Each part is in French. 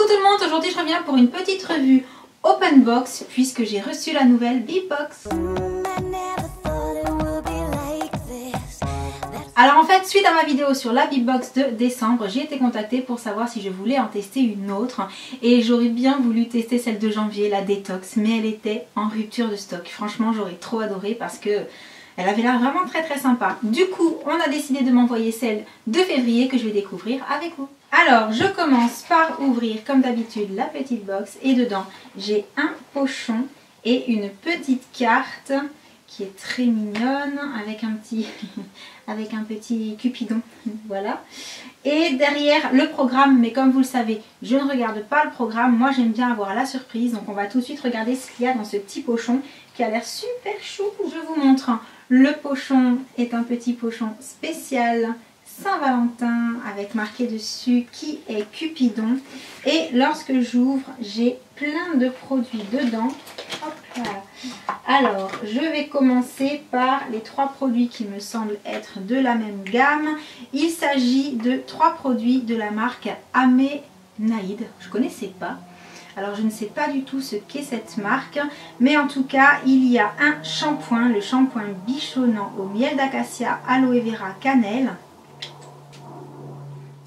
Coucou tout le monde, aujourd'hui je reviens pour une petite revue Open Box puisque j'ai reçu la nouvelle Bee Box. Alors en fait, suite à ma vidéo sur la Bee Box de décembre, j'ai été contactée pour savoir si je voulais en tester une autre. Et j'aurais bien voulu tester celle de janvier, la Détox, mais elle était en rupture de stock. Franchement, j'aurais trop adoré parce que elle avait l'air vraiment très sympa. Du coup, on a décidé de m'envoyer celle de février que je vais découvrir avec vous. Alors, je commence par ouvrir comme d'habitude la petite box. Et dedans, j'ai un pochon et une petite carte qui est très mignonne avec un petit cupidon. Voilà. Et derrière le programme, mais comme vous le savez, je ne regarde pas le programme. Moi, j'aime bien avoir la surprise. Donc, on va tout de suite regarder ce qu'il y a dans ce petit pochon qui a l'air super chou. Je vous montre. Le pochon est un petit pochon spécial Saint-Valentin avec marqué dessus qui est Cupidon. Et lorsque j'ouvre, j'ai plein de produits dedans. Hop là. Alors, je vais commencer par les 3 produits qui me semblent être de la même gamme. Il s'agit de 3 produits de la marque Aménaïde. Je ne connaissais pas. Alors je ne sais pas du tout ce qu'est cette marque, mais en tout cas il y a un shampoing, le shampoing bichonnant au miel d'acacia, aloe vera, cannelle.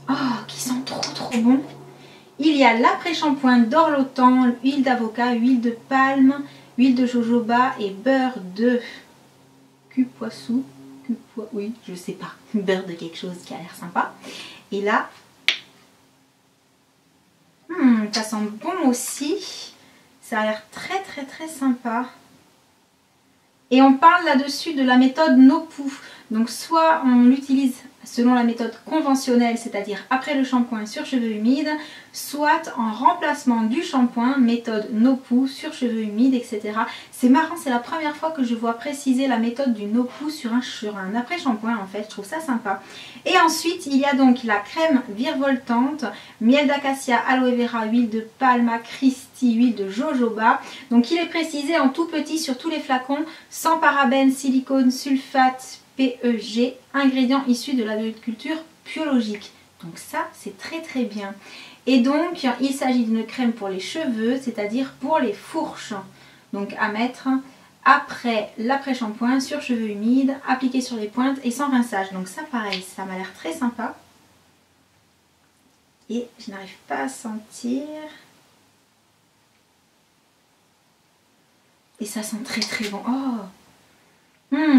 Oh, qui sent trop bon. Il y a l'après-shampoing d'orlotan, huile d'avocat, huile de palme, huile de jojoba et beurre de cupoissou. Oui, je sais pas, beurre de quelque chose qui a l'air sympa. Et là, ça sent bon aussi. Ça a l'air très sympa. Et on parle là-dessus de la méthode NoPoo. Donc soit on l'utilise selon la méthode conventionnelle, c'est-à-dire après le shampoing sur cheveux humides, soit en remplacement du shampoing, méthode NoPoo sur cheveux humides, etc. C'est marrant, c'est la première fois que je vois préciser la méthode du NoPoo sur un après-shampoing en fait, je trouve ça sympa. Et ensuite, il y a donc la crème virevoltante, miel d'acacia, aloe vera, huile de palma, Christie, huile de jojoba. Donc il est précisé en tout petit sur tous les flacons, sans parabènes, silicone, sulfate, PEG, ingrédients issus de l'agriculture biologique. Donc ça, c'est très bien. Et donc, il s'agit d'une crème pour les cheveux, c'est-à-dire pour les fourches. Donc à mettre après l'après-shampoing sur cheveux humides, appliqué sur les pointes et sans rinçage. Donc ça, pareil, ça m'a l'air très sympa. Et je n'arrive pas à sentir. Et ça sent très bon. Oh!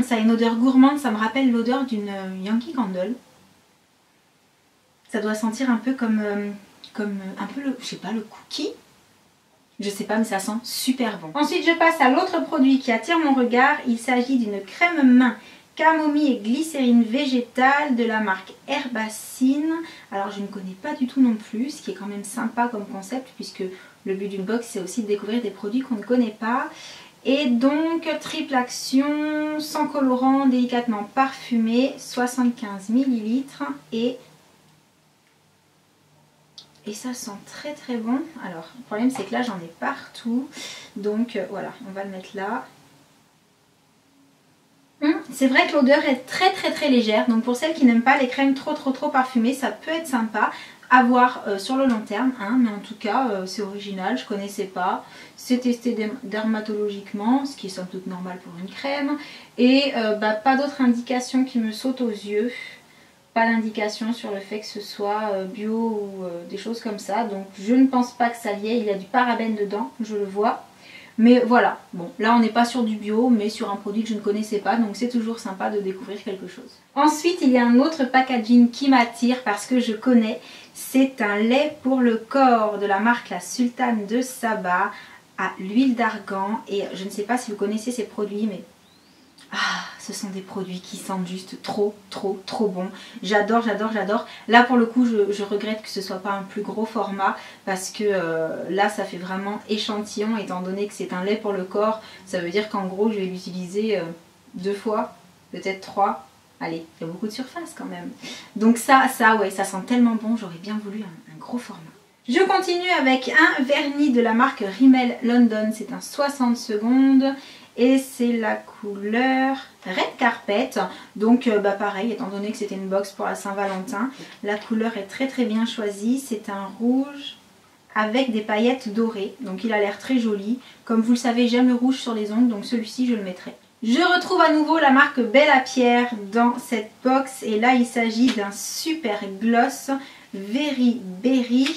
Ça a une odeur gourmande, ça me rappelle l'odeur d'une Yankee Candle. Ça doit sentir un peu comme un peu le, je sais pas, le cookie. Je sais pas, mais ça sent super bon. Ensuite, je passe à l'autre produit qui attire mon regard. Il s'agit d'une crème main camomille et glycérine végétale de la marque Herbacine. Alors, je ne connais pas du tout non plus, ce qui est quand même sympa comme concept puisque le but d'une box, c'est aussi de découvrir des produits qu'on ne connaît pas. Et donc, triple action, sans colorant, délicatement parfumé, 75 ml et ça sent très bon. Alors, le problème c'est que là j'en ai partout. Donc voilà, on va le mettre là. C'est vrai que l'odeur est très légère. Donc pour celles qui n'aiment pas les crèmes trop parfumées, ça peut être sympa à voir sur le long terme. Mais en tout cas, c'est original, je connaissais pas. C'est testé dermatologiquement, ce qui est somme toute normal pour une crème. Et pas d'autres indications qui me sautent aux yeux. Pas d'indication sur le fait que ce soit bio ou des choses comme ça. Donc je ne pense pas que ça y est. Il y a du parabène dedans, je le vois. Mais voilà, bon, là on n'est pas sur du bio, mais sur un produit que je ne connaissais pas. Donc c'est toujours sympa de découvrir quelque chose. Ensuite, il y a un autre packaging qui m'attire parce que je connais. C'est un lait pour le corps de la marque La Sultane de Saba à l'huile d'argan. Et je ne sais pas si vous connaissez ces produits, mais ce sont des produits qui sentent juste trop bon. J'adore. Là pour le coup je regrette que ce soit pas un plus gros format parce que là ça fait vraiment échantillon étant donné que c'est un lait pour le corps. Ça veut dire qu'en gros je vais l'utiliser 2 fois, peut-être 3. Allez, il y a beaucoup de surface quand même. Donc ouais, ça sent tellement bon, j'aurais bien voulu un gros format. Je continue avec un vernis de la marque Rimmel London, c'est un 60 secondes. Et c'est la couleur Red Carpet. Donc pareil, étant donné que c'était une box pour la Saint-Valentin, la couleur est très bien choisie. C'est un rouge avec des paillettes dorées. Donc il a l'air très joli. Comme vous le savez, j'aime le rouge sur les ongles, donc celui-ci je le mettrai. Je retrouve à nouveau la marque Belle à Pierre dans cette box. Et là il s'agit d'un super gloss Very Berry.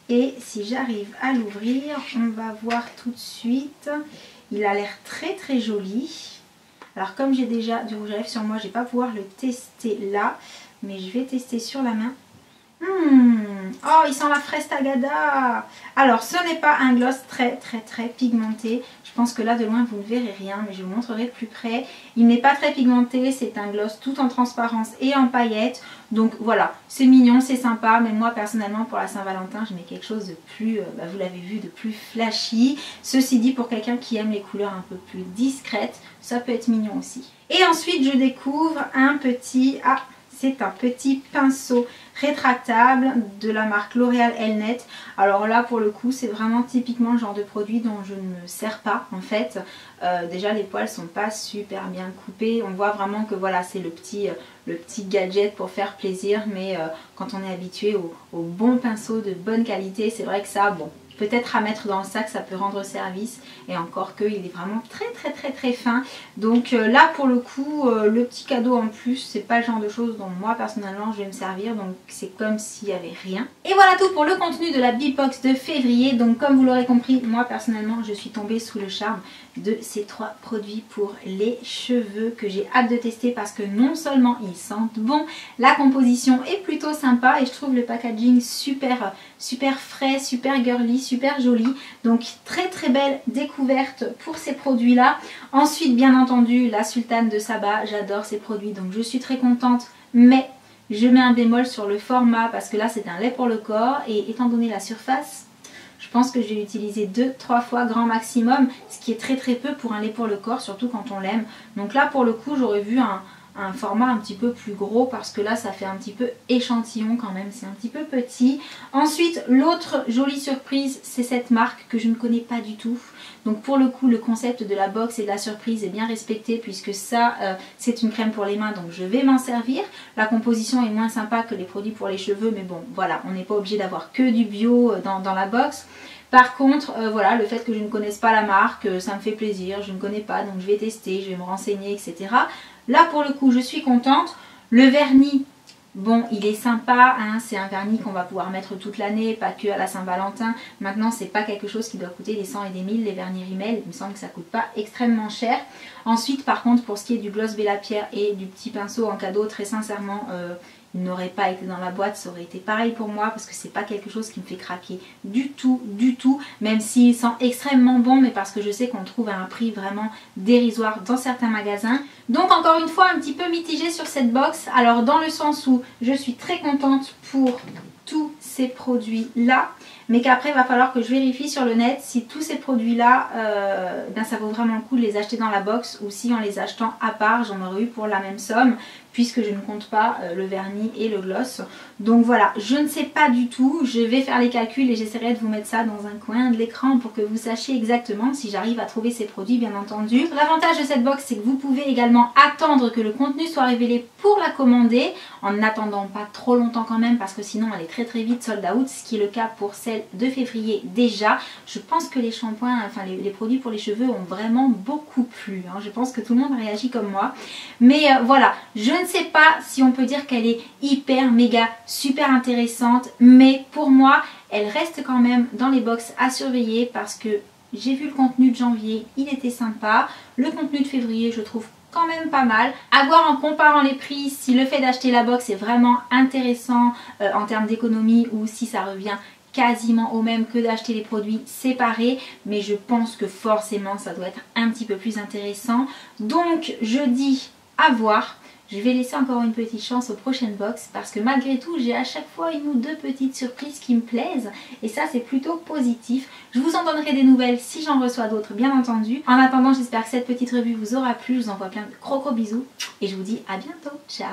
Et si j'arrive à l'ouvrir, on va voir tout de suite. Il a l'air très très joli. Alors comme j'ai déjà du rouge à lèvres sur moi, je ne vais pas pouvoir le tester là. Mais je vais tester sur la main. Oh, il sent la fraise Tagada. Alors ce n'est pas un gloss très pigmenté. Je pense que là de loin vous ne verrez rien, mais je vous montrerai de plus près. Il n'est pas très pigmenté, c'est un gloss tout en transparence et en paillettes. Donc voilà, c'est mignon, c'est sympa, mais moi personnellement pour la Saint-Valentin je mets quelque chose de plus, vous l'avez vu, de plus flashy. Ceci dit, pour quelqu'un qui aime les couleurs un peu plus discrètes, ça peut être mignon aussi. Et ensuite je découvre un petit... c'est un petit pinceau rétractable de la marque L'Oréal Elnet. Alors là pour le coup c'est vraiment typiquement le genre de produit dont je ne me sers pas en fait. Déjà les poils sont pas super bien coupés. On voit vraiment que voilà, c'est le petit gadget pour faire plaisir. Mais quand on est habitué au bon pinceau de bonne qualité, c'est vrai que ça, bon, peut-être à mettre dans le sac ça peut rendre service, et encore que il est vraiment très fin. Donc là pour le coup le petit cadeau en plus, c'est pas le genre de choses dont moi personnellement je vais me servir, donc c'est comme s'il n'y avait rien. Et voilà tout pour le contenu de la Bee Box de février. Donc comme vous l'aurez compris, moi personnellement je suis tombée sous le charme de ces 3 produits pour les cheveux que j'ai hâte de tester, parce que non seulement ils sentent bon, la composition est plutôt sympa et je trouve le packaging super frais, super girly, super joli. Donc très belle découverte pour ces produits là. Ensuite bien entendu la Sultane de Saba, j'adore ces produits donc je suis très contente, mais je mets un bémol sur le format parce que là c'est un lait pour le corps et étant donné la surface, je pense que je vais l'utiliser 2-3 fois grand maximum, ce qui est très peu pour un lait pour le corps, surtout quand on l'aime. Donc là pour le coup j'aurais vu un format un petit peu plus gros parce que là ça fait un petit peu échantillon quand même, c'est un petit peu petit. Ensuite l'autre jolie surprise, c'est cette marque que je ne connais pas du tout. Donc pour le coup le concept de la box et de la surprise est bien respecté, puisque ça c'est une crème pour les mains, donc je vais m'en servir. La composition est moins sympa que les produits pour les cheveux, mais bon voilà, on n'est pas obligé d'avoir que du bio dans la box. Par contre, voilà, le fait que je ne connaisse pas la marque, ça me fait plaisir, je ne connais pas, donc je vais tester, je vais me renseigner, etc. Là pour le coup je suis contente. Le vernis, bon il est sympa, hein, c'est un vernis qu'on va pouvoir mettre toute l'année, pas que à la Saint-Valentin. Maintenant c'est pas quelque chose qui doit coûter des 100 et des 1000, les vernis Rimmel, il me semble que ça coûte pas extrêmement cher. Ensuite par contre pour ce qui est du gloss Belle à Pierre et du petit pinceau en cadeau, très sincèrement il n'aurait pas été dans la boîte, ça aurait été pareil pour moi, parce que c'est pas quelque chose qui me fait craquer du tout, même s'il sent extrêmement bon, mais parce que je sais qu'on le trouve à un prix vraiment dérisoire dans certains magasins. Donc encore une fois un petit peu mitigée sur cette box, alors dans le sens où je suis très contente pour tous ces produits là, mais qu'après il va falloir que je vérifie sur le net si tous ces produits là ben ça vaut vraiment le coup de les acheter dans la box, ou si en les achetant à part j'en aurais eu pour la même somme, puisque je ne compte pas le vernis et le gloss. Donc voilà, je ne sais pas du tout, je vais faire les calculs et j'essaierai de vous mettre ça dans un coin de l'écran pour que vous sachiez exactement si j'arrive à trouver ces produits, bien entendu. L'avantage de cette box, c'est que vous pouvez également attendre que le contenu soit révélé pour la commander, en n'attendant pas trop longtemps quand même, parce que sinon elle est très vite sold out, ce qui est le cas pour celle de février déjà. Je pense que les shampoings, enfin les produits pour les cheveux ont vraiment beaucoup plu, hein. Je pense que tout le monde réagit comme moi. Mais voilà, je ne sais pas si on peut dire qu'elle est hyper méga super intéressante, mais pour moi elle reste quand même dans les box à surveiller, parce que j'ai vu le contenu de janvier, il était sympa, le contenu de février je trouve quand même pas mal. À voir en comparant les prix si le fait d'acheter la box est vraiment intéressant en termes d'économie, ou si ça revient quasiment au même que d'acheter les produits séparés, mais je pense que forcément ça doit être un petit peu plus intéressant. Donc je dis à voir. Je vais laisser encore une petite chance aux prochaines box, parce que malgré tout j'ai à chaque fois une ou deux petites surprises qui me plaisent, et ça c'est plutôt positif. Je vous en donnerai des nouvelles si j'en reçois d'autres, bien entendu. En attendant, j'espère que cette petite revue vous aura plu. Je vous envoie plein de gros bisous et je vous dis à bientôt. Ciao.